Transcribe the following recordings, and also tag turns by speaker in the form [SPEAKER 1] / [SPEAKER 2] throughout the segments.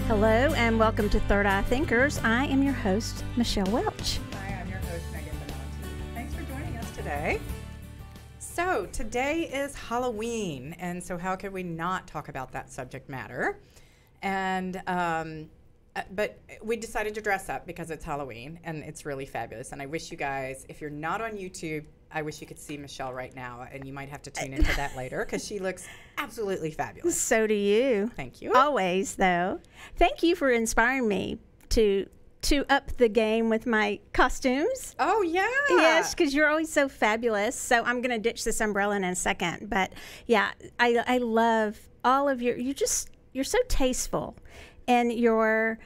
[SPEAKER 1] Hello and welcome to Third Eye Thinkers. I am your host, Michelle Welch.
[SPEAKER 2] Hi, I'm your host, Megan Benanti. Thanks for joining us today. So today is Halloween, and so how could we not talk about that subject matter? And but we decided to dress up because it's Halloween, and it's really fabulous. And I wish you guys, if you're not on YouTube, I wish you could see Michelle right now, and you might have to tune into that later because she looks absolutely fabulous.
[SPEAKER 1] So do you.
[SPEAKER 2] Thank you.
[SPEAKER 1] Always, though. Thank you for inspiring me to up the game with my costumes.
[SPEAKER 2] Oh, yeah.
[SPEAKER 1] Yes, because you're always so fabulous. So I'm going to ditch this umbrella in a second. But yeah, I love all of you're so tasteful in your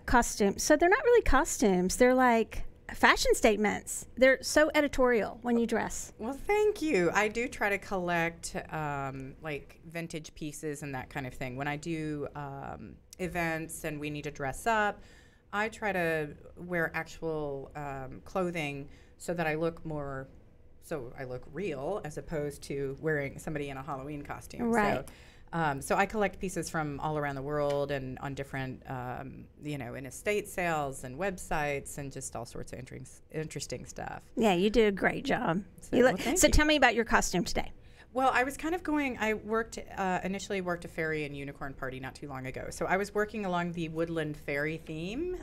[SPEAKER 1] costumes. So they're not really costumes. They're like fashion statements. They're so editorial when you dress.
[SPEAKER 2] Well, thank you. I do try to collect like vintage pieces and that kind of thing. When I do events and we need to dress up, I try to wear actual clothing so that I look real as opposed to wearing somebody in a Halloween costume.
[SPEAKER 1] Right.
[SPEAKER 2] So I collect pieces from all around the world and on different, in estate sales and websites and just all sorts of interesting stuff.
[SPEAKER 1] Yeah, you do a great job.
[SPEAKER 2] So
[SPEAKER 1] tell me about your costume today.
[SPEAKER 2] Well, I was kind of initially worked a fairy and unicorn party not too long ago. So I was working along the woodland fairy theme.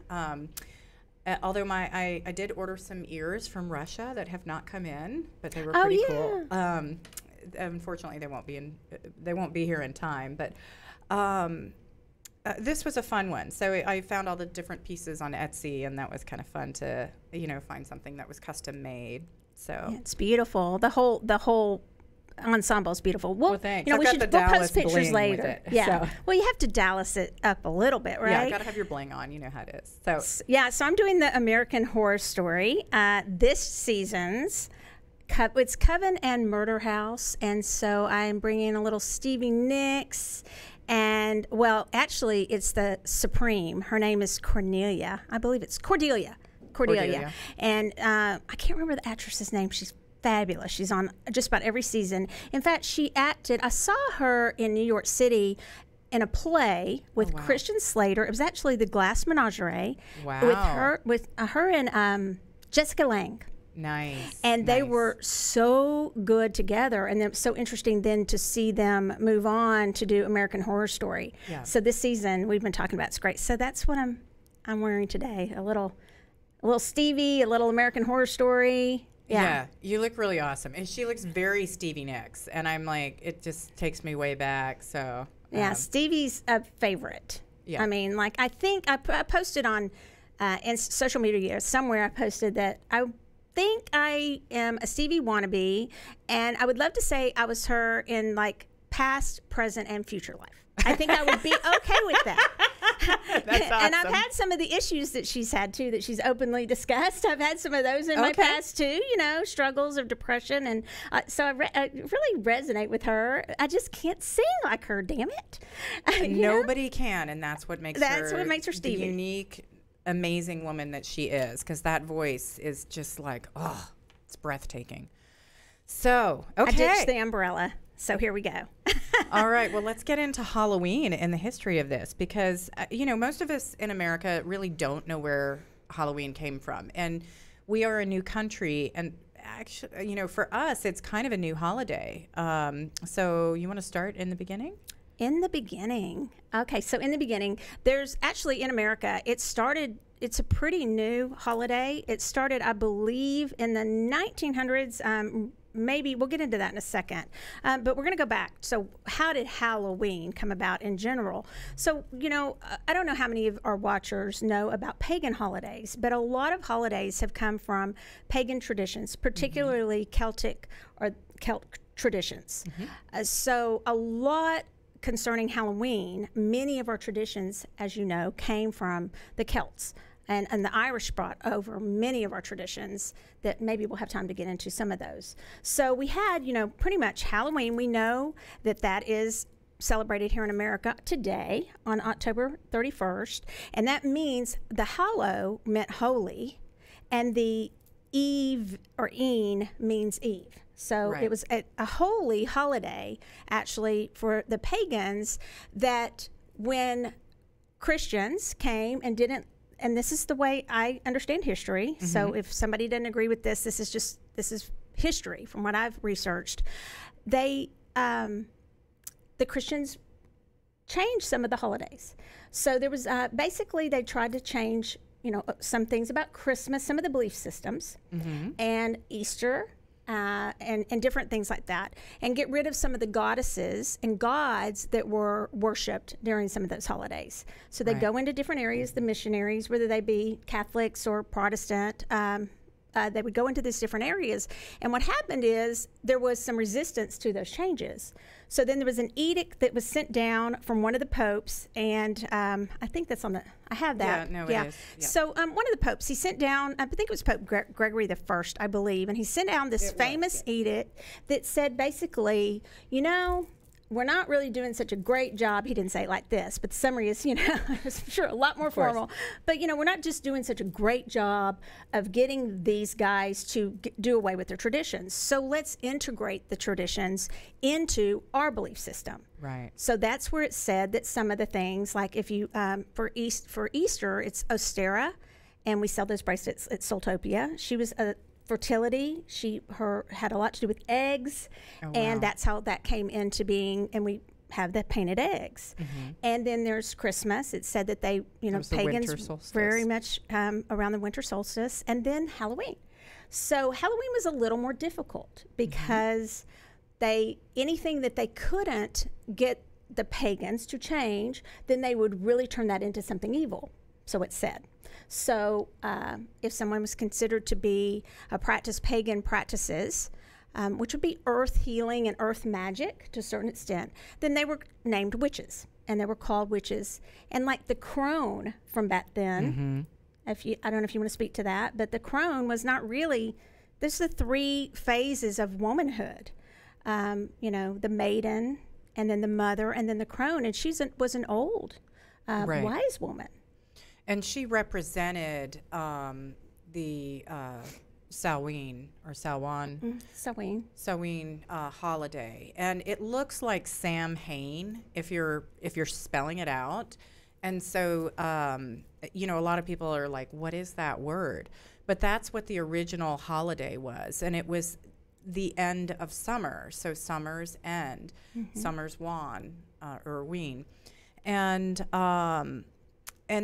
[SPEAKER 2] Although I did order some ears from Russia that have not come in, but they were pretty cool. Unfortunately, they won't be here in time. But this was a fun one. So I found all the different pieces on Etsy, and that was kind of fun to find something that was custom made. So
[SPEAKER 1] yeah, it's beautiful. The whole ensemble is beautiful.
[SPEAKER 2] Well, thanks.
[SPEAKER 1] We'll post pictures later.
[SPEAKER 2] It,
[SPEAKER 1] yeah.
[SPEAKER 2] So.
[SPEAKER 1] Well, you have to Dallas it up a little bit, right?
[SPEAKER 2] Yeah, got to have your bling on. You know how it is. So
[SPEAKER 1] so I'm doing the American Horror Story. This season's it's Coven and Murder House, and so I'm bringing a little Stevie Nicks. And, well, actually, it's the Supreme. Her name is Cornelia. I believe it's Cordelia. And I can't remember the actress's name. She's fabulous. She's on just about every season. In fact, I saw her in New York City in a play with Christian Slater. It was actually The Glass Menagerie.
[SPEAKER 2] Wow.
[SPEAKER 1] With her and Jessica Lange.
[SPEAKER 2] Nice.
[SPEAKER 1] And they were so good together, and it was so interesting then to see them move on to do American Horror Story.
[SPEAKER 2] Yeah.
[SPEAKER 1] So this season we've been talking about, it's great. So that's what I'm wearing today. A little Stevie, a little American Horror Story.
[SPEAKER 2] Yeah, you look really awesome. And she looks very Stevie Nicks, and I'm like, it just takes me way back. So
[SPEAKER 1] yeah, Stevie's a favorite.
[SPEAKER 2] Yeah.
[SPEAKER 1] I mean, like, I think I posted on in social media somewhere, I posted that I think I am a Stevie wannabe, and I would love to say I was her in like past, present, and future life. I think I would be okay with that.
[SPEAKER 2] That's awesome.
[SPEAKER 1] And I've had some of the issues that she's had too, that she's openly discussed. I've had some of those in my past too, struggles of depression, and so I really resonate with her. I just can't sing like her, damn it.
[SPEAKER 2] Nobody can, and that's what makes her
[SPEAKER 1] Stevie.
[SPEAKER 2] The unique, amazing woman that she is, because that voice is just like, it's breathtaking. So, okay.
[SPEAKER 1] I ditched the umbrella, so here we go.
[SPEAKER 2] All right, well, let's get into Halloween and the history of this, because, most of us in America really don't know where Halloween came from. And we are a new country, and actually, for us, it's kind of a new holiday. So you want to start in the beginning?
[SPEAKER 1] In the beginning. Okay, so in the beginning, there's actually in America, it's a pretty new holiday. It started, I believe, in the 1900s. Maybe we'll get into that in a second. But we're going to go back. So how did Halloween come about in general? So, I don't know how many of our watchers know about pagan holidays, but a lot of holidays have come from pagan traditions, particularly Celtic or Celt traditions. So a lot concerning Halloween, many of our traditions, as you know, came from the Celts. And the Irish brought over many of our traditions that maybe we'll have time to get into some of those. So we had, pretty much Halloween. We know that is celebrated here in America today on October 31st. And that means the hallow meant holy, and the eve or een means eve. So it was a holy holiday, actually, for the pagans, that when Christians came and didn't, and this is the way I understand history. So if somebody doesn't agree with this, this is history from what I've researched. The Christians changed some of the holidays. So there was basically they tried to change, some things about Christmas, some of the belief systems, and Easter, and different things like that, and get rid of some of the goddesses and gods that were worshipped during some of those holidays. So they go into different areas, the missionaries, whether they be Catholics or Protestant, they would go into these different areas. And what happened is there was some resistance to those changes. So then there was an edict that was sent down from one of the popes, and I think that's on the, I have that.
[SPEAKER 2] Yeah, no, it is. Yeah.
[SPEAKER 1] So one of the popes, he sent down, I think it was Pope Gregory the First, I believe, and he sent down this famous edict that said basically, we're not really doing such a great job. He didn't say it like this, but the summary is, I'm sure a lot more formal. But, we're not just doing such a great job of getting these guys to do away with their traditions. So let's integrate the traditions into our belief system.
[SPEAKER 2] Right.
[SPEAKER 1] So that's where it said that some of the things, like if you, for Easter, it's Ostera, and we sell those bracelets at Soltopia. She was a fertility. Her had a lot to do with eggs, and that's how that came into being. And we have the painted eggs. And then there's Christmas. It said that they, pagans very much around the winter solstice, and then Halloween. So Halloween was a little more difficult because anything that they couldn't get the pagans to change, then they would really turn that into something evil. So it said. So if someone was considered to be practice pagan practices, which would be earth healing and earth magic to a certain extent, then they were named witches, and they were called witches. And like the crone from back then, I don't know if you want to speak to that, but the crone was not really, there's the three phases of womanhood, the maiden, and then the mother, and then the crone, and she was an old wise woman.
[SPEAKER 2] And she represented the Samhain or Samhain holiday, and it looks like Samhain if you're spelling it out. And so a lot of people are like, what is that word? But that's what the original holiday was, and it was the end of summer, so summer's end, summer's wan or ween, and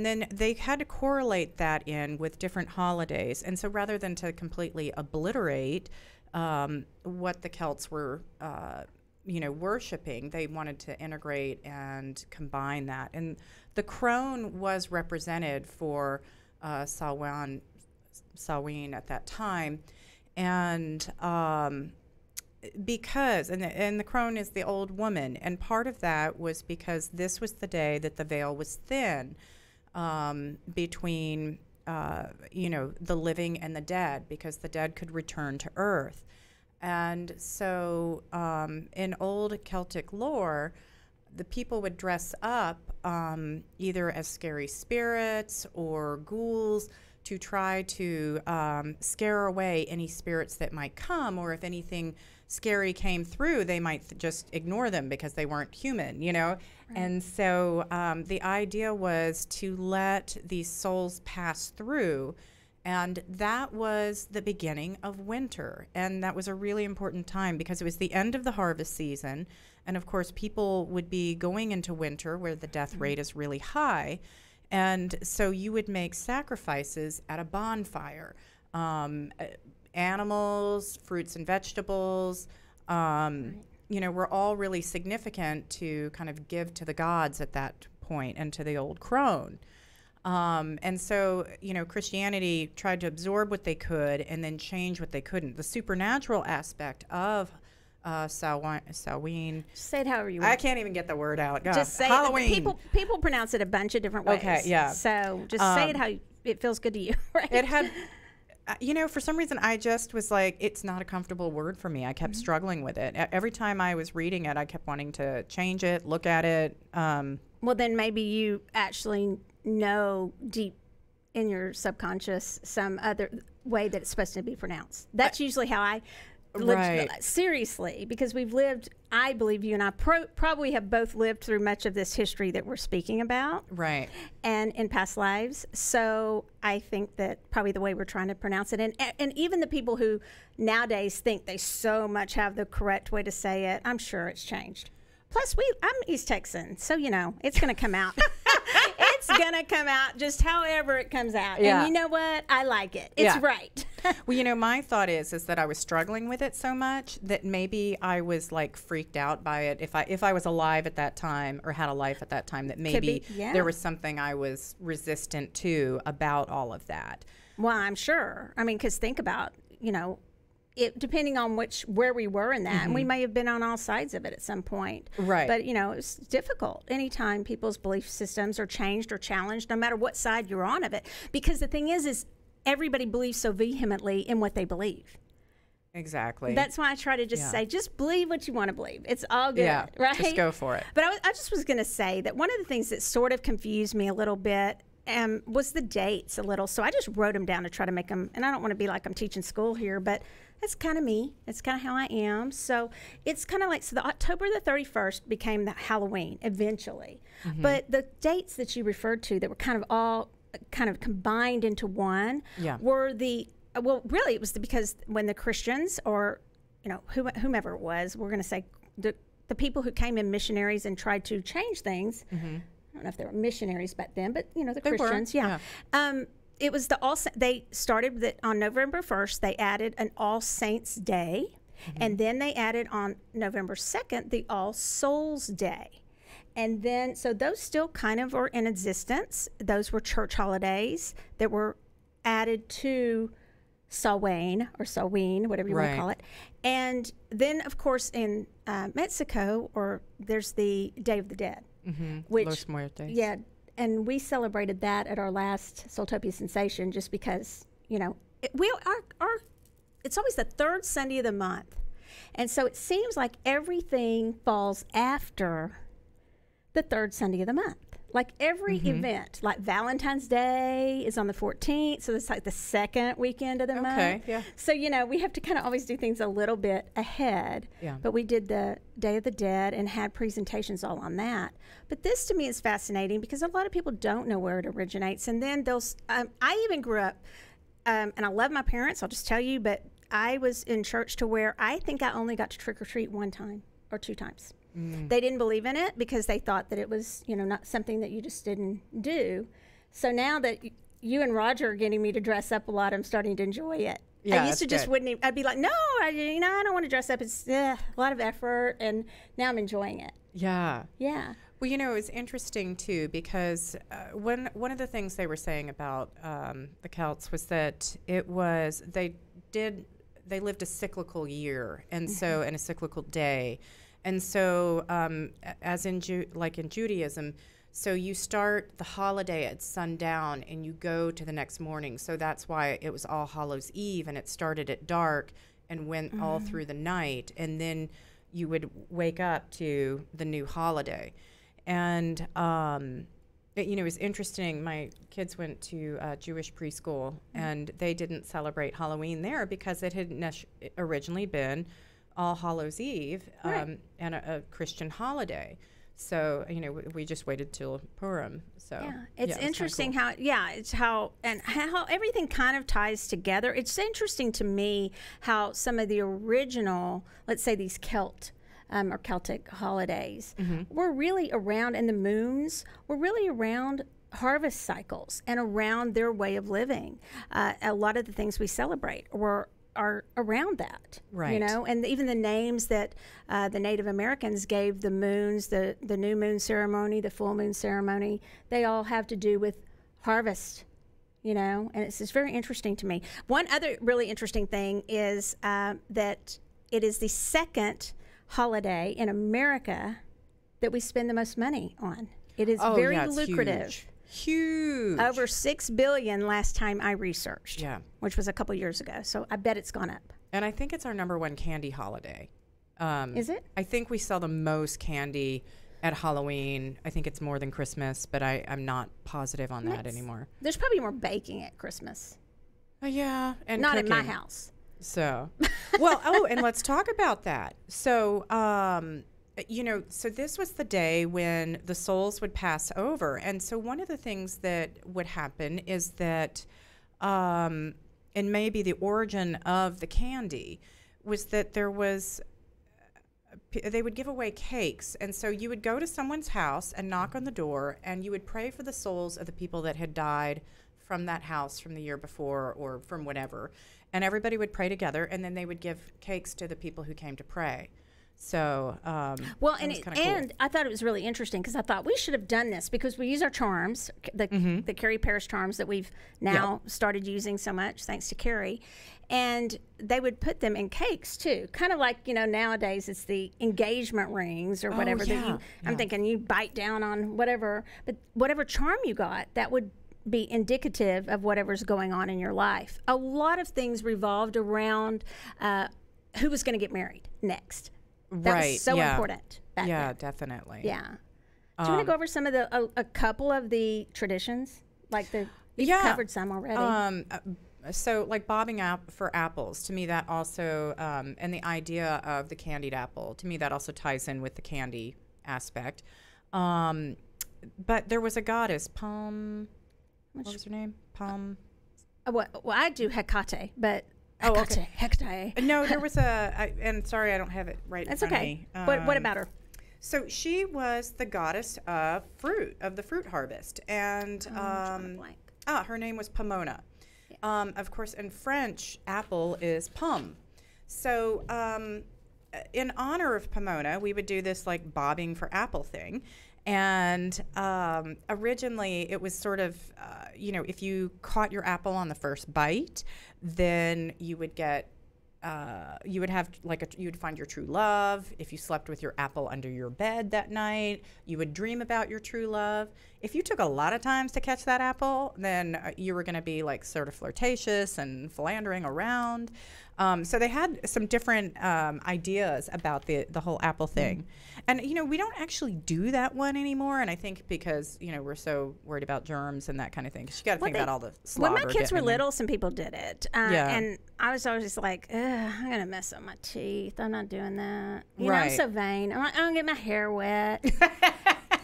[SPEAKER 2] then they had to correlate that in with different holidays. And so rather than to completely obliterate what the Celts were, worshiping, they wanted to integrate and combine that. And the crone was represented for Samhain at that time. And because, and the crone is the old woman. And part of that was because this was the day that the veil was thin. Between, the living and the dead, because the dead could return to earth. And so in old Celtic lore, the people would dress up either as scary spirits or ghouls to try to scare away any spirits that might come, or if anything scary came through, they might just ignore them because they weren't human, Right. And so the idea was to let these souls pass through, and that was the beginning of winter. And that was a really important time because it was the end of the harvest season, and of course people would be going into winter where the death rate is really high. And so you would make sacrifices at a bonfire. Animals, fruits and vegetables, were all really significant to kind of give to the gods at that point and to the old crone. And so, Christianity tried to absorb what they could and then change what they couldn't. The supernatural aspect of Samhain.
[SPEAKER 1] Say it however you want.
[SPEAKER 2] I can't even get the word out. God.
[SPEAKER 1] Just say
[SPEAKER 2] Halloween.
[SPEAKER 1] People pronounce it a bunch of different ways.
[SPEAKER 2] Okay, yeah.
[SPEAKER 1] So just say it how it feels good to you, right?
[SPEAKER 2] It had... for some reason, I just was like, it's not a comfortable word for me. I kept struggling with it. Every time I was reading it, I kept wanting to change it, look at it.
[SPEAKER 1] Well, then maybe you actually know deep in your subconscious some other way that it's supposed to be pronounced. That's usually how I
[SPEAKER 2] Right.
[SPEAKER 1] Seriously, because we've lived, I believe you and I probably have both lived through much of this history that we're speaking about.
[SPEAKER 2] Right.
[SPEAKER 1] And in past lives. So I think that probably the way we're trying to pronounce it, and even the people who nowadays think they so much have the correct way to say it, I'm sure it's changed. Plus, I'm East Texan, so, it's going to come out. It's going to come out just however it comes out.
[SPEAKER 2] Yeah.
[SPEAKER 1] And you know what? I like it. It's right.
[SPEAKER 2] Well, my thought is that I was struggling with it so much that maybe I was like freaked out by it. If I was alive at that time or had a life at that time, that maybe there was something I was resistant to about all of that.
[SPEAKER 1] Well, I'm sure. I mean, because think about, it, depending on where we were in that, and we may have been on all sides of it at some point.
[SPEAKER 2] Right.
[SPEAKER 1] But, it's difficult anytime people's belief systems are changed or challenged, no matter what side you're on of it. Because the thing is everybody believes so vehemently in what they believe.
[SPEAKER 2] Exactly.
[SPEAKER 1] That's why I try to just say, just believe what you want to believe. It's all good, right?
[SPEAKER 2] Just go for it.
[SPEAKER 1] But I just was going to say that one of the things that sort of confused me a little bit was the dates a little. So I just wrote them down to try to make them, and I don't want to be like I'm teaching school here, but that's kind of me. It's kind of how I am. So it's kind of like, so the October the 31st became the Halloween eventually. But the dates that you referred to that were kind of all kind of combined into one were really it was because when the Christians or, whomever it was, we're going to say the people who came in missionaries and tried to change things. I don't know if they were missionaries back then, but, the Christians, it was they started that on November 1st, they added an All Saints Day, and then they added on November 2nd, the All Souls Day. And then, so those still kind of are in existence. Those were church holidays that were added to Samhain, whatever you want to call it. And then, of course, in Mexico, there's the Day of the Dead, which,
[SPEAKER 2] Los Muertos.
[SPEAKER 1] Yeah, and we celebrated that at our last Soultopia Sensation just because, it's always the third Sunday of the month. And so it seems like everything falls after the third Sunday of the month. Like every event, like Valentine's Day is on the 14th, so it's like the second weekend of the month.
[SPEAKER 2] Okay, yeah.
[SPEAKER 1] So, we have to kind of always do things a little bit ahead.
[SPEAKER 2] Yeah. But
[SPEAKER 1] we did the Day of the Dead and had presentations all on that. But this to me is fascinating because a lot of people don't know where it originates. And then I even grew up, and I love my parents, I'll just tell you, but I was in church to where I think I only got to trick or treat one time or two times. They didn't believe in it because they thought that it was, not something that you just didn't do. So now that you and Roger are getting me to dress up a lot, I'm starting to enjoy it.
[SPEAKER 2] Yeah,
[SPEAKER 1] I used to just wouldn't even, I'd be like, no, I don't want to dress up. It's a lot of effort. And now I'm enjoying it.
[SPEAKER 2] Yeah.
[SPEAKER 1] Yeah.
[SPEAKER 2] Well, it was interesting, too, because one of the things they were saying about the Celts was that they lived a cyclical year, and so, and a cyclical day. And so, as in Judaism, so you start the holiday at sundown and you go to the next morning. So that's why it was All Hallows Eve, and it started at dark and went all through the night. And then you would wake up to the new holiday. And, it was interesting. My kids went to Jewish preschool, and they didn't celebrate Halloween there because it had originally been All Hallows Eve and a Christian holiday. So, we just waited till Purim. So
[SPEAKER 1] yeah, it's interesting cool. how everything kind of ties together. It's interesting to me how some of the original, let's say these or Celtic holidays were really around, and the moons were really around harvest cycles and around their way of living. A lot of the things we celebrate are around that,
[SPEAKER 2] right?
[SPEAKER 1] And even the names that the Native Americans gave the moons, the new moon ceremony, the full moon ceremony, they all have to do with harvest, and it's just very interesting to me. One other really interesting thing is that it is the second holiday in America that we spend the most money on. It is very lucrative.
[SPEAKER 2] Huge.
[SPEAKER 1] Over $6 billion last time I researched.
[SPEAKER 2] Yeah.
[SPEAKER 1] Which was a couple years ago. So I bet it's gone up.
[SPEAKER 2] And I think it's our #1 candy holiday.
[SPEAKER 1] Is it?
[SPEAKER 2] I think we sell the most candy at Halloween. I think it's more than Christmas, but I'm not positive on that anymore.
[SPEAKER 1] There's probably more baking at Christmas.
[SPEAKER 2] Yeah. And
[SPEAKER 1] not
[SPEAKER 2] cooking.
[SPEAKER 1] at my house.
[SPEAKER 2] So, well, and let's talk about that. So, so this was the day when the souls would pass over. And so one of the things that would happen is that, and maybe the origin of the candy was that they would give away cakes. And so you would go to someone's house and knock on the door, and you would pray for the souls of the people that had died from that house from the year before or from whatever. And everybody would pray together, and then they would give cakes to the people who came to pray. So,
[SPEAKER 1] well, and I thought it was really interesting because I thought we should have done this because we use our charms, the Carrie Parrish charms that we've now started using so much, thanks to Carrie. And they would put them in cakes too, kind of like, nowadays it's the engagement rings or whatever I'm thinking you bite down on whatever, but whatever charm you got, that would be indicative of whatever's going on in your life. A lot of things revolved around who was going to get married next. That was so important back then.
[SPEAKER 2] Definitely.
[SPEAKER 1] Yeah. Do you want to go over some of a couple of the traditions? Like you've covered some already.
[SPEAKER 2] So like bobbing up for apples, to me that also, and the idea of the candied apple, to me that also ties in with the candy aspect. But there was a goddess, what was her name?
[SPEAKER 1] Well, I do Hecate, but Hecate.
[SPEAKER 2] No, there was and sorry, I don't have it right in front of me.
[SPEAKER 1] What about her?
[SPEAKER 2] So she was the goddess of the fruit harvest. And her name was Pomona. Yeah. Of course, in French, apple is pomme. So in honor of Pomona, we would do this like bobbing for apple thing. And originally it was sort of, if you caught your apple on the first bite, then you would get, you would find your true love. If you slept with your apple under your bed that night, you would dream about your true love. If you took a lot of times to catch that apple, then you were going to be like sort of flirtatious and philandering around. So they had some different ideas about the whole apple thing. And, we don't actually do that one anymore. And I think because, we're so worried about germs and that kind of thing. Because you got to think about all the slobber.
[SPEAKER 1] When my kids were little, some people did it. And I was always just like, I'm going to mess up my teeth. I'm not doing that. I'm so vain. I'm don't get my hair wet.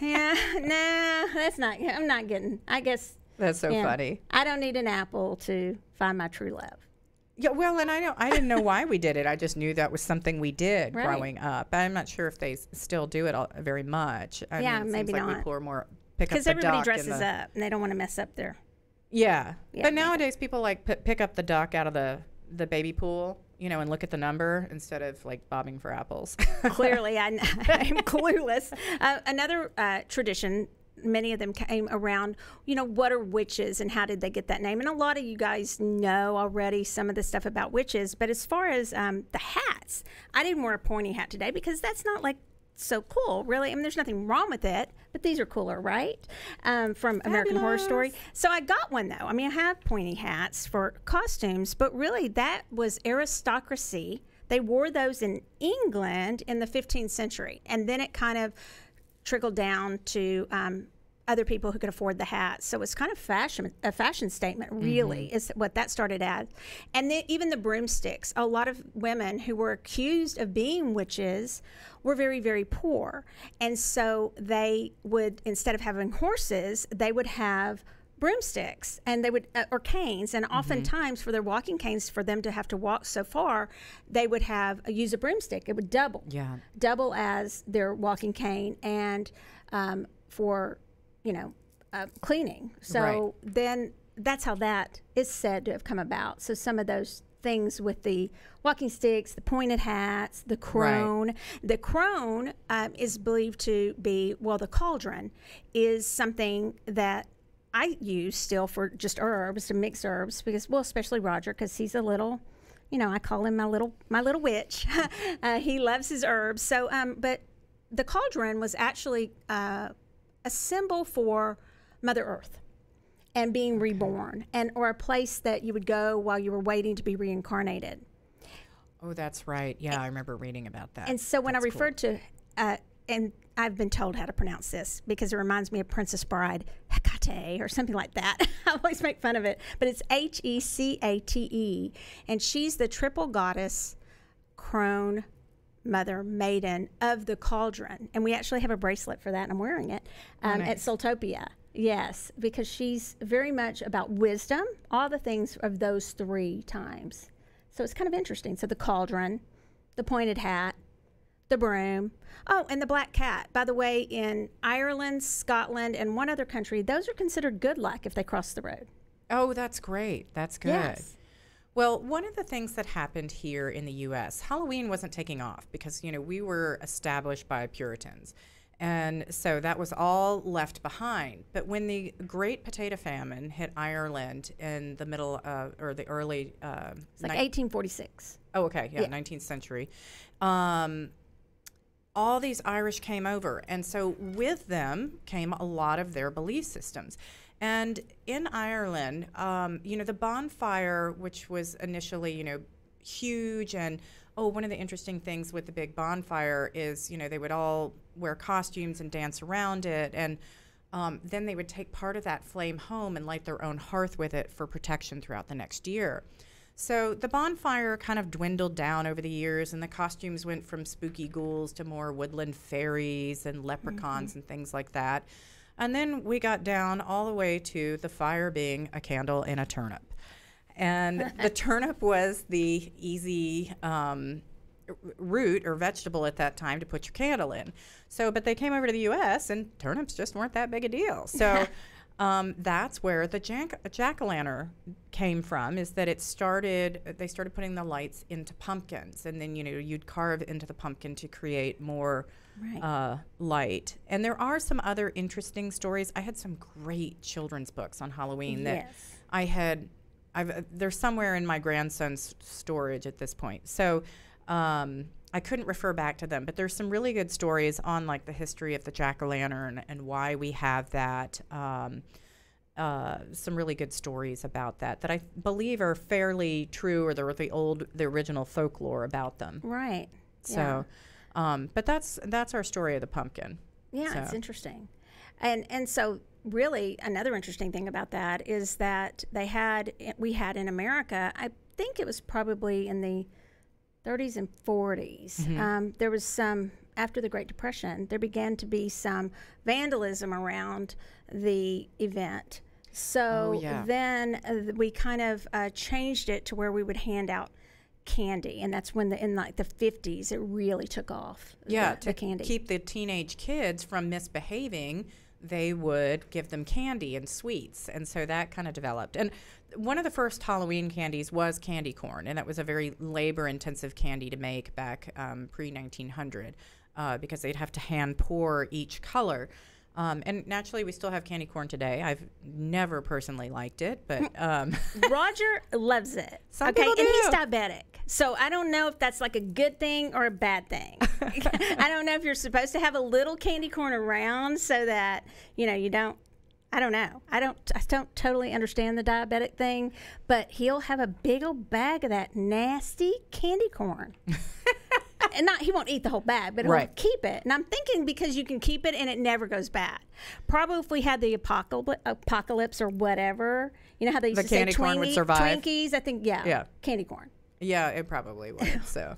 [SPEAKER 1] That's not, I'm not getting, I guess.
[SPEAKER 2] That's so funny.
[SPEAKER 1] I don't need an apple to find my true love.
[SPEAKER 2] Yeah, well, and I didn't know why we did it. I just knew that was something we did growing up. I'm not sure if they still do it very much. I mean, it
[SPEAKER 1] maybe
[SPEAKER 2] seems like
[SPEAKER 1] not.
[SPEAKER 2] People are more pick up the
[SPEAKER 1] because everybody
[SPEAKER 2] duck
[SPEAKER 1] dresses up and they don't want to mess up their.
[SPEAKER 2] Yeah, but nowadays people like pick up the duck out of the baby pool, and look at the number instead of like bobbing for apples.
[SPEAKER 1] Clearly, I'm clueless. Another tradition. Many of them came around, what are witches and how did they get that name? And a lot of you guys know already some of the stuff about witches. But as far as the hats, I didn't wear a pointy hat today because that's not like so cool, really. I mean, there's nothing wrong with it, but these are cooler, right? From American Horror Story. So I got one, though. I mean, I have pointy hats for costumes, but really that was aristocracy. They wore those in England in the 15th century. And then it kind of trickled down to other people who could afford the hats. So it's kind of a fashion statement, really, is what that started as. And then even the broomsticks. A lot of women who were accused of being witches were very, very poor. And so they would, instead of having horses, they would have broomsticks and they would or canes, and oftentimes for their walking canes, for them to have to walk so far, they would use a broomstick. It would double as their walking cane, and for cleaning. So then that's how that is said to have come about. So some of those things with the walking sticks, the pointed hats, the crone. The crone is believed to be, the cauldron is something that I use still for just herbs, to mix herbs, because, especially Roger, because he's a little, I call him my little witch. He loves his herbs. So, but the cauldron was actually a symbol for Mother Earth and being reborn, or a place that you would go while you were waiting to be reincarnated.
[SPEAKER 2] Oh, that's right. Yeah, I remember reading about that.
[SPEAKER 1] And so when I referred to, and I've been told how to pronounce this because it reminds me of Princess Bride, Hecate. Hecate or something like that. I always make fun of it, but it's Hecate, and she's the triple goddess, crone, mother, maiden of the cauldron. And we actually have a bracelet for that, and I'm wearing it
[SPEAKER 2] Nice.
[SPEAKER 1] at Soultopia. Yes, because she's very much about wisdom, all the things of those 3 times. So it's kind of interesting. So the cauldron, the pointed hat, the broom. Oh, and the black cat. By the way, in Ireland, Scotland, and one other country, those are considered good luck if they cross the road.
[SPEAKER 2] Oh, that's great. That's good.
[SPEAKER 1] Yes.
[SPEAKER 2] Well, one of the things that happened here in the U.S., Halloween wasn't taking off because, we were established by Puritans. And so that was all left behind. But when the Great Potato Famine hit Ireland in the middle of, or the early...
[SPEAKER 1] It's like 1846.
[SPEAKER 2] Oh, okay. Yeah, 19th century. All these Irish came over. And so with them came a lot of their belief systems. And in Ireland, the bonfire, which was initially, huge, and one of the interesting things with the big bonfire is, they would all wear costumes and dance around it, and then they would take part of that flame home and light their own hearth with it for protection throughout the next year. So the bonfire kind of dwindled down over the years, and the costumes went from spooky ghouls to more woodland fairies and leprechauns and things like that. And then we got down all the way to the fire being a candle in a turnip. And the turnip was the easy root or vegetable at that time to put your candle in. So, but they came over to the U.S. and turnips just weren't that big a deal. So that's where the jack-o'-lantern came from, is that they started putting the lights into pumpkins, and then, you'd carve into the pumpkin to create more light. And there are some other interesting stories. I had some great children's books on Halloween that they're somewhere in my grandson's storage at this point. So I couldn't refer back to them, but there's some really good stories on like the history of the jack-o'-lantern and why we have that. Some really good stories about that I believe are fairly true, or the original folklore about them.
[SPEAKER 1] Right.
[SPEAKER 2] So, but that's our story of the pumpkin.
[SPEAKER 1] Yeah,
[SPEAKER 2] so.
[SPEAKER 1] It's interesting. And so really another interesting thing about that is that we had in America, I think it was probably in the 30s and 40s. There was after the Great Depression, there began to be some vandalism around the event. So then we kind of changed it to where we would hand out candy, and that's when in like the 50s it really took off. The candy. Keep
[SPEAKER 2] the teenage kids from misbehaving, they would give them candy and sweets, and so that kind of developed. And one of the first Halloween candies was candy corn, and that was a very labor-intensive candy to make back pre-1900 because they'd have to hand pour each color. And naturally, we still have candy corn today. I've never personally liked it, but
[SPEAKER 1] Roger loves it.
[SPEAKER 2] Some people do.
[SPEAKER 1] And he's diabetic, so I don't know if that's like a good thing or a bad thing. I don't know if you're supposed to have a little candy corn around so that you don't. I don't know. I don't totally understand the diabetic thing, but he'll have a big old bag of that nasty candy corn. And he won't eat the whole bag, but he'll keep it. And I'm thinking because you can keep it and it never goes bad. Probably if we had the apocalypse or whatever, how they used to say
[SPEAKER 2] candy corn would survive.
[SPEAKER 1] Twinkies, I think, candy corn.
[SPEAKER 2] Yeah, it probably would. So,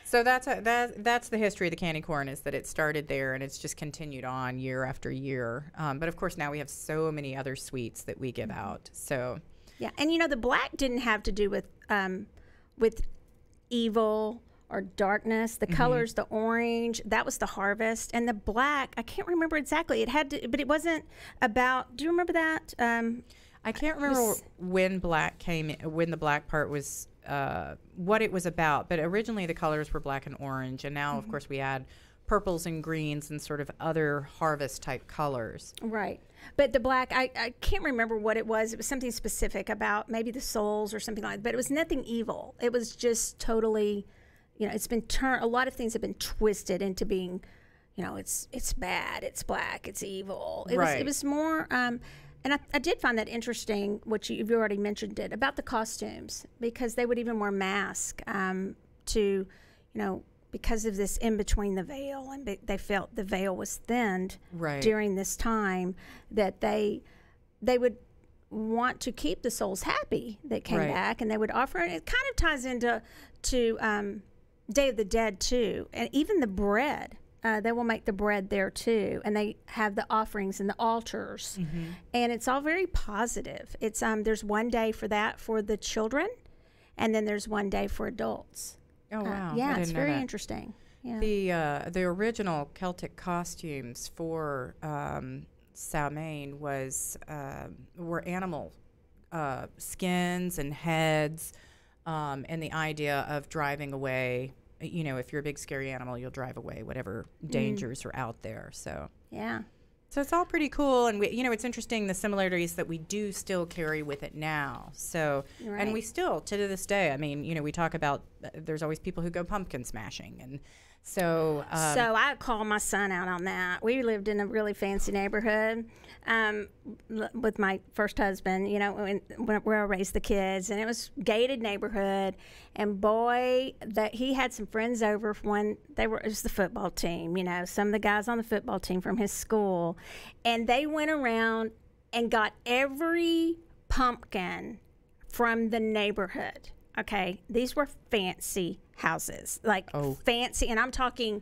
[SPEAKER 2] so that's the history of the candy corn, is that it started there and it's just continued on year after year. But of course now we have so many other sweets that we give out. So
[SPEAKER 1] yeah, and the black didn't have to do with evil or darkness. The colors, the orange, that was the harvest, and the black, I can't remember exactly. It had to, but it wasn't about. Do you remember that?
[SPEAKER 2] I can't remember when black came. When the black part was. What it was about, but originally the colors were black and orange, and now of course we add purples and greens and sort of other harvest type colors. Right.
[SPEAKER 1] But the black, I can't remember what it was. It was something specific about maybe the souls or something like that, but it was nothing evil. It was just totally, it's been turned, a lot of things have been twisted into being, it's bad, it's black, it's evil. It was more, and I did find that interesting, what you've already mentioned it, about the costumes, because they would even wear masks to, because of this in between the veil, and they felt the veil was thinned
[SPEAKER 2] Right.
[SPEAKER 1] during this time, that they would want to keep the souls happy that came
[SPEAKER 2] Right.
[SPEAKER 1] back, and they would offer. And it kind of ties into Day of the Dead too, and even the bread. They will make the bread there too, and they have the offerings and the altars, and it's all very positive. It's there's one day for that for the children, and then there's one day for adults.
[SPEAKER 2] Oh, wow. I
[SPEAKER 1] Yeah,
[SPEAKER 2] didn't
[SPEAKER 1] it's
[SPEAKER 2] know
[SPEAKER 1] very
[SPEAKER 2] that.
[SPEAKER 1] interesting. Yeah.
[SPEAKER 2] The original Celtic costumes for Samhain were animal skins and heads, and the idea of driving away. You know, if you're a big scary animal, you'll drive away whatever dangers are out there. So
[SPEAKER 1] Yeah.
[SPEAKER 2] So it's all pretty cool, and it's interesting the similarities that we do still carry with it now. So,
[SPEAKER 1] Right.
[SPEAKER 2] and we still to this day. I mean, we talk about there's always people who go pumpkin smashing, and so.
[SPEAKER 1] So I call my son out on that. We lived in a really fancy neighborhood with my first husband, where I raised the kids, and it was gated neighborhood. And boy, that he had some friends over when it was the football team, some of the guys on the football team from his school, and they went around and got every pumpkin from the neighborhood. Okay, these were fancy houses, like fancy, and I'm talking,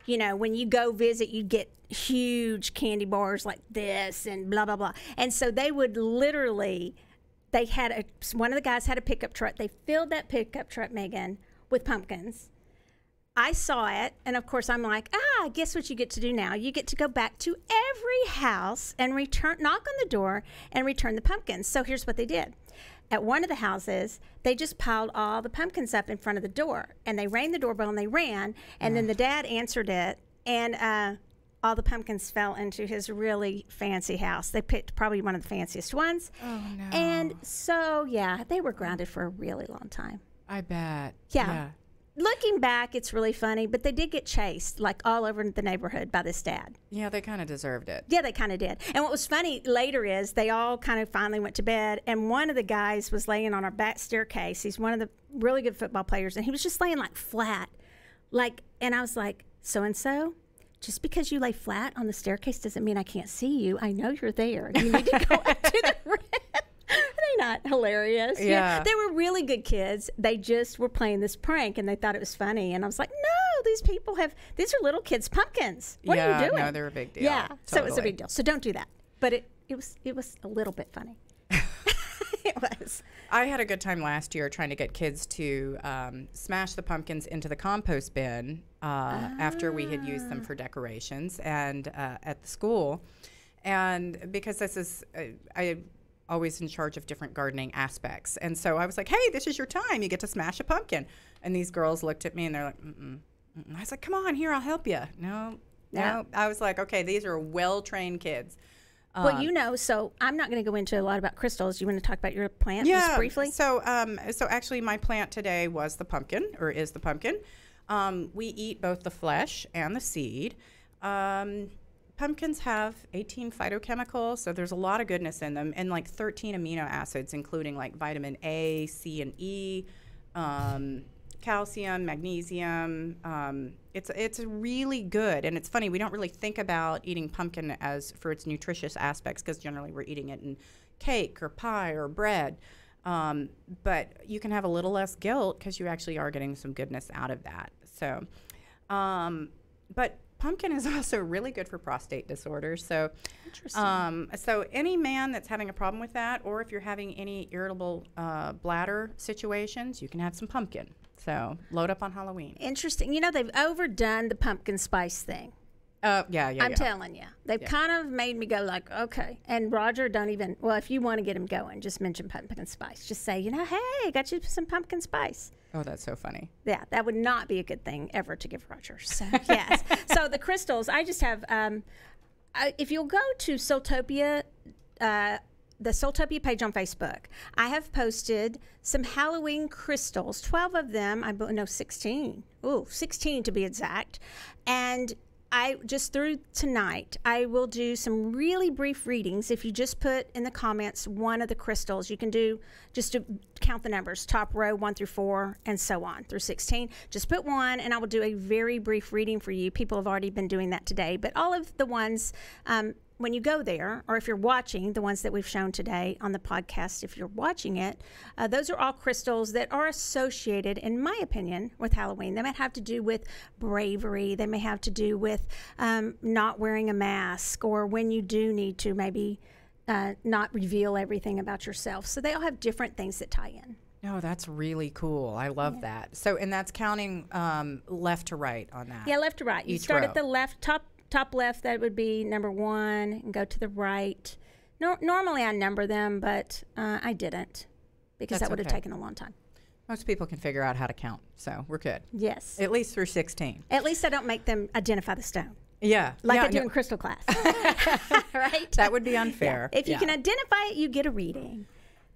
[SPEAKER 1] when you go visit, you get huge candy bars like this and blah, blah, blah. And so they would literally, one of the guys had a pickup truck. They filled that pickup truck, Megan, with pumpkins. I saw it, and of course I'm like, guess what you get to do now? You get to go back to every house and knock on the door and return the pumpkins. So here's what they did. At one of the houses, they just piled all the pumpkins up in front of the door, and they rang the doorbell and they ran, and then the dad answered it, and all the pumpkins fell into his really fancy house. They picked probably one of the fanciest ones.
[SPEAKER 2] Oh, no.
[SPEAKER 1] And so, yeah, they were grounded for a really long time.
[SPEAKER 2] I bet.
[SPEAKER 1] Yeah. Looking back, it's really funny, but they did get chased like all over the neighborhood by this dad.
[SPEAKER 2] Yeah, they kind of deserved it.
[SPEAKER 1] Yeah, they kind of did. And what was funny later is they all kind of finally went to bed, and one of the guys was laying on our back staircase. He's one of the really good football players, and he was just laying like flat. And I was like, so-and-so, just because you lay flat on the staircase doesn't mean I can't see you. I know you're there. You need to go up to the rim. Are they not hilarious?
[SPEAKER 2] Yeah.
[SPEAKER 1] They were really good kids. They just were playing this prank, and they thought it was funny. And I was like, no, these are little kids' pumpkins. What are you doing?
[SPEAKER 2] No, they're a big deal.
[SPEAKER 1] Yeah, so it's a
[SPEAKER 2] Totally.
[SPEAKER 1] big deal. So don't do that. But it was a little bit funny. It was.
[SPEAKER 2] I had a good time last year trying to get kids to smash the pumpkins into the compost bin after we had used them for decorations and at the school. And because this is, I always in charge of different gardening aspects. And so I was like, hey, this is your time. You get to smash a pumpkin. And these girls looked at me and they're like, mm-mm. I was like, come on, here, I'll help you. No. I was like, okay, these are well-trained kids.
[SPEAKER 1] Well, so I'm not going to go into a lot about crystals. You want to talk about your plant just briefly?
[SPEAKER 2] So actually my plant today is the pumpkin. We eat both the flesh and the seed. Pumpkins have 18 phytochemicals, so there's a lot of goodness in them, and like 13 amino acids, including like vitamin A, C, and E, calcium, magnesium. It's really good, and it's funny, we don't really think about eating pumpkin as for its nutritious aspects because generally we're eating it in cake or pie or bread. But you can have a little less guilt because you actually are getting some goodness out of that. So, but pumpkin is also really good for prostate disorders. So, so any man that's having a problem with that, or if you're having any irritable bladder situations, you can have some pumpkin. So load up on Halloween.
[SPEAKER 1] Interesting. They've overdone the pumpkin spice thing.
[SPEAKER 2] Yeah.
[SPEAKER 1] I'm telling you. They've kind of made me go like, okay. And Roger, if you want to get him going, just mention pumpkin spice. Just say, hey, got you some pumpkin spice.
[SPEAKER 2] Oh, that's so funny.
[SPEAKER 1] Yeah, that would not be a good thing ever to give Roger. So, yes. So the crystals, I just have, if you'll go to Soultopia, the Soultopia page on Facebook, I have posted some Halloween crystals, 12 of them, 16. 16 to be exact. And I just through tonight, I will do some really brief readings. If you just put in the comments one of the crystals, you can do just to count the numbers, top row 1 through 4, and so on through 16. Just put one, and I will do a very brief reading for you. People have already been doing that today, but all of the ones, when you go there, or if you're watching the ones that we've shown today on the podcast, if you're watching it, those are all crystals that are associated, in my opinion, with Halloween. They might have to do with bravery. They may have to do with not wearing a mask, or when you do need to maybe not reveal everything about yourself. So they all have different things that tie in.
[SPEAKER 2] Oh, that's really cool. I love that. So, and that's counting left to right on that.
[SPEAKER 1] Yeah, left to right. You start at the left, top left, that would be number 1, and go to the right. Normally I number them, but I didn't, because that would have taken a long time.
[SPEAKER 2] Most people can figure out how to count, so we're good.
[SPEAKER 1] Yes.
[SPEAKER 2] At least through 16.
[SPEAKER 1] At least I don't make them identify the stone.
[SPEAKER 2] Yeah.
[SPEAKER 1] Like I do in crystal class. Right?
[SPEAKER 2] That would be unfair.
[SPEAKER 1] Yeah. If you can identify it, you get a reading.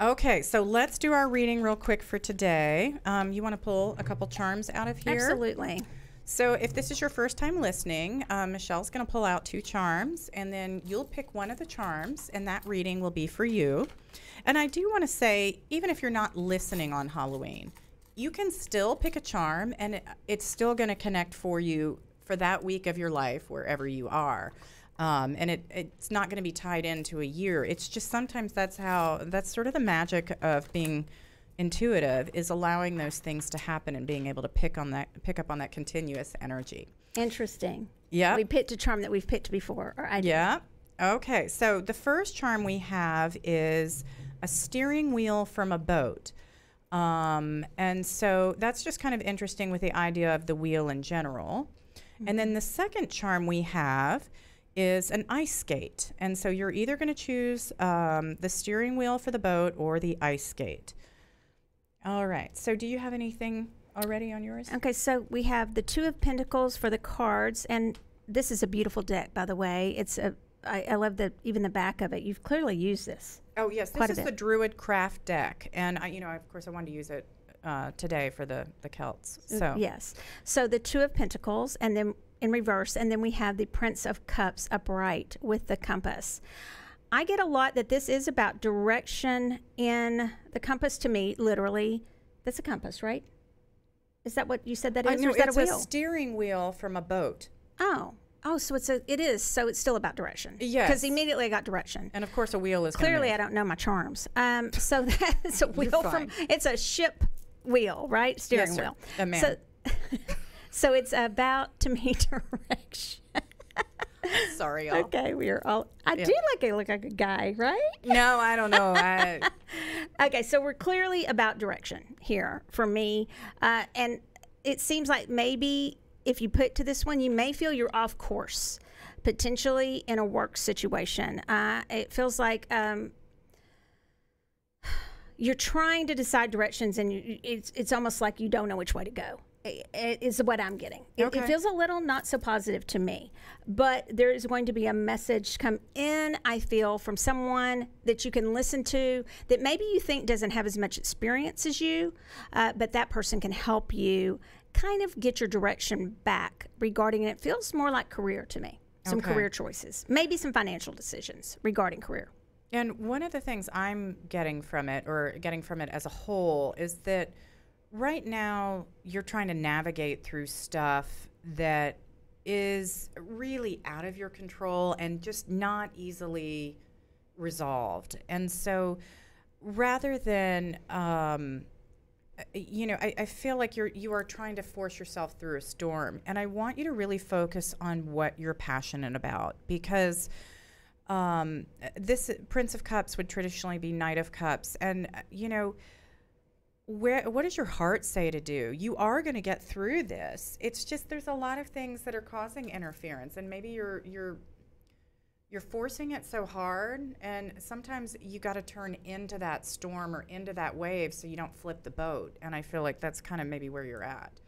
[SPEAKER 2] Okay, so let's do our reading real quick for today. You want to pull a couple charms out of here?
[SPEAKER 1] Absolutely.
[SPEAKER 2] So if this is your first time listening, Michelle's going to pull out 2 charms, and then you'll pick one of the charms, and that reading will be for you. And I do want to say, even if you're not listening on Halloween, you can still pick a charm, and it's still going to connect for you for that week of your life, wherever you are. And it's not going to be tied into a year. It's just sometimes that's sort of the magic of being intuitive, is allowing those things to happen and being able to pick up on that continuous energy.
[SPEAKER 1] Interesting.
[SPEAKER 2] Yeah.
[SPEAKER 1] We picked a charm that we've picked before. Or I did.
[SPEAKER 2] Yeah. Okay. So the first charm we have is a steering wheel from a boat. And so that's just kind of interesting with the idea of the wheel in general. Mm-hmm. And then the second charm we have is an ice skate. And so you're either going to choose the steering wheel for the boat or the ice skate. All right. So do you have anything already on yours?
[SPEAKER 1] Okay. So we have the 2 of Pentacles for the cards. And this is a beautiful deck, by the way. I love even the back of it. You've clearly used this.
[SPEAKER 2] Oh, yes. This is the Druid Craft deck. And, of course, I wanted to use it today for the Celts. So
[SPEAKER 1] yes. So the 2 of Pentacles, and then in reverse, and then we have the Prince of Cups upright with the compass. I get a lot that this is about direction in the compass. To me, literally, that's a compass, right? Is that what you said that is?
[SPEAKER 2] No,
[SPEAKER 1] or is that
[SPEAKER 2] it's
[SPEAKER 1] a wheel?
[SPEAKER 2] A steering wheel from a boat.
[SPEAKER 1] Oh, so it is. So it's still about direction.
[SPEAKER 2] Yes.
[SPEAKER 1] Because immediately I got direction.
[SPEAKER 2] And of course, a wheel is
[SPEAKER 1] clearly I don't know my charms. So that's a wheel it's a ship wheel, right? Steering wheel.
[SPEAKER 2] A man.
[SPEAKER 1] So it's about, to me, direction.
[SPEAKER 2] Sorry, y'all.
[SPEAKER 1] Okay, we are all. I do look like a guy, right?
[SPEAKER 2] No, I don't know.
[SPEAKER 1] Okay, so we're clearly about direction here for me, and it seems like maybe if you put to this one, you may feel you're off course, potentially in a work situation. It feels like you're trying to decide directions, and it's almost like you don't know which way to go. Is what I'm getting. It feels a little not so positive to me, but there is going to be a message come in, I feel, from someone that you can listen to that maybe you think doesn't have as much experience as you, but that person can help you kind of get your direction back regarding it. It feels more like career to me, some career choices, maybe some financial decisions regarding career.
[SPEAKER 2] And one of the things I'm getting from it, or getting from it as a whole, is that right now, you're trying to navigate through stuff that is really out of your control and just not easily resolved. And so rather than, I feel like you are trying to force yourself through a storm. And I want you to really focus on what you're passionate about, because this Prince of Cups would traditionally be Knight of Cups. And, what does your heart say to do? You are going to get through this. It's just there's a lot of things that are causing interference, and maybe you're forcing it so hard, and sometimes you got to turn into that storm or into that wave so you don't flip the boat. And I feel like that's kind of maybe where you're at.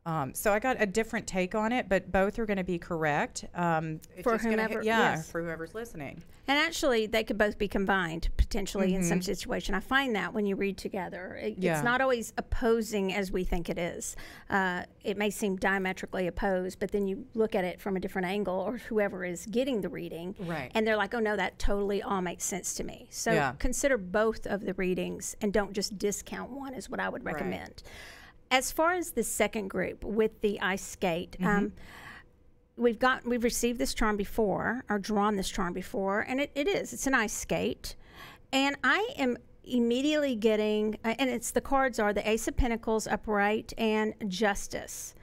[SPEAKER 2] So I got a different take on it, but both are going to be correct.
[SPEAKER 1] For whomever, yes.
[SPEAKER 2] For whoever's listening.
[SPEAKER 1] And actually, they could both be combined potentially in some situation. I find that when you read together, it's not always opposing as we think it is. It may seem diametrically opposed, but then you look at it from a different angle, or whoever is getting the reading, and they're like, oh no, that totally all makes sense to me. So consider both of the readings and don't just discount one is what I would recommend. As far as the second group with the ice skate, we've received this charm before, or drawn this charm before, and it's an ice skate. And I am immediately getting, and the cards are the Ace of Pentacles upright and Justice.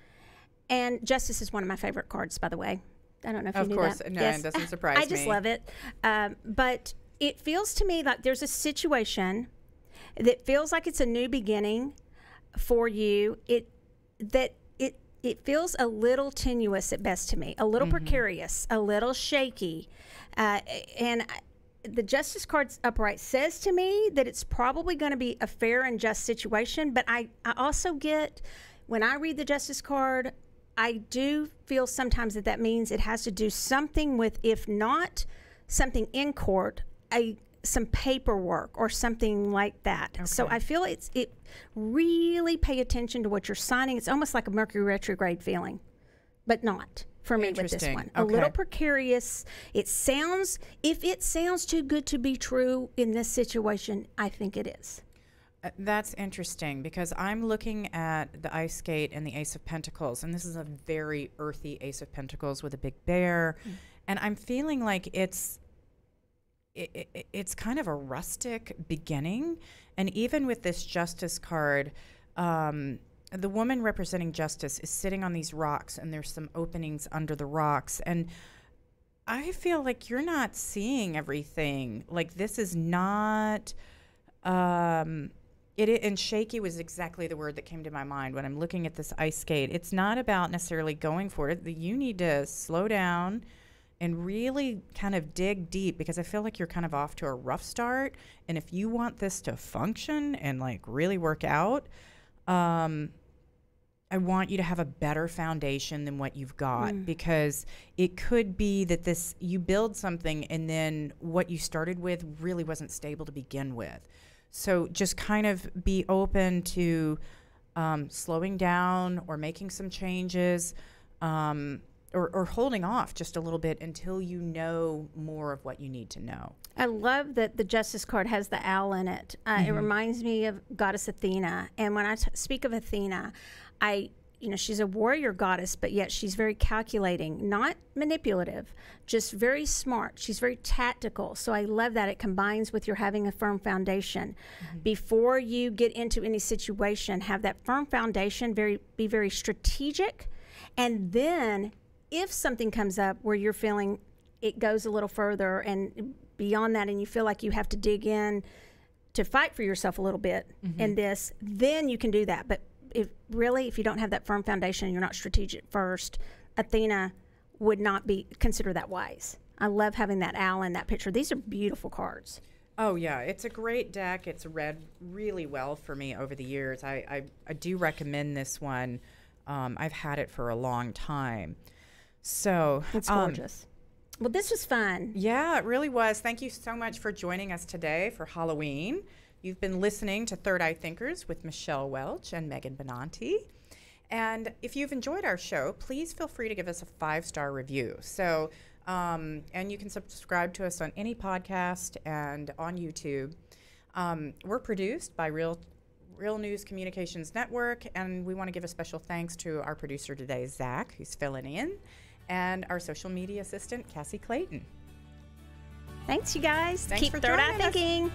[SPEAKER 1] And Justice is one of my favorite cards, by the way. I don't know if you knew that. Of course,
[SPEAKER 2] no, it doesn't surprise me.
[SPEAKER 1] I just love it. But it feels to me like there's a situation that feels like it's a new beginning for you. It feels a little tenuous at best to me, a little precarious, a little shaky. And the Justice card upright says to me that it's probably going to be a fair and just situation. But I also get, when I read the Justice card, I do feel sometimes that means it has to do something with, if not something in court, some paperwork or something like that. Okay. So I feel it really pay attention to what you're signing. It's almost like a Mercury retrograde feeling, but not for me with this one. A little precarious. If it sounds too good to be true in this situation, I think it is.
[SPEAKER 2] That's interesting, because I'm looking at the ice skate and the Ace of Pentacles, and this is a very earthy Ace of Pentacles with a big bear, and I'm feeling like it's kind of a rustic beginning. And even with this Justice card, the woman representing Justice is sitting on these rocks, and there's some openings under the rocks. And I feel like you're not seeing everything. Like, this is not, and shaky was exactly the word that came to my mind when I'm looking at this ice skate. It's not about necessarily going for it. You need to slow down and really kind of dig deep, because I feel like you're kind of off to a rough start. And if you want this to function and like really work out, I want you to have a better foundation than what you've got, because it could be that you build something and then what you started with really wasn't stable to begin with. So just kind of be open to slowing down or making some changes, or holding off just a little bit until you know more of what you need to know.
[SPEAKER 1] I love that the Justice card has the owl in it. It reminds me of Goddess Athena. And when I speak of Athena, she's a warrior goddess, but yet she's very calculating, not manipulative, just very smart. She's very tactical. So I love that. It combines with your having a firm foundation. Before you get into any situation, have that firm foundation, be very strategic. And then if something comes up where you're feeling it goes a little further and beyond that, and you feel like you have to dig in to fight for yourself a little bit in this, then you can do that. But if you don't have that firm foundation, you're not strategic first, Athena would not consider that wise. I love having that owl in that picture. These are beautiful cards.
[SPEAKER 2] Oh yeah, it's a great deck. It's read really well for me over the years. I do recommend this one. I've had it for a long time. So
[SPEAKER 1] it's gorgeous. Well, this was fun.
[SPEAKER 2] Yeah, it really was. Thank you so much for joining us today for Halloween. You've been listening to Third Eye Thinkers with Michelle Welch and Megan Benanti. And if you've enjoyed our show, please feel free to give us a 5-star review. So, and you can subscribe to us on any podcast and on YouTube. We're produced by Real News Communications Network, and we want to give a special thanks to our producer today, Zach, who's filling in, and our social media assistant, Cassie Clayton.
[SPEAKER 1] Thanks, you guys.
[SPEAKER 2] Thanks
[SPEAKER 1] Keep
[SPEAKER 2] for
[SPEAKER 1] Third Eye
[SPEAKER 2] joining us.
[SPEAKER 1] Thinking.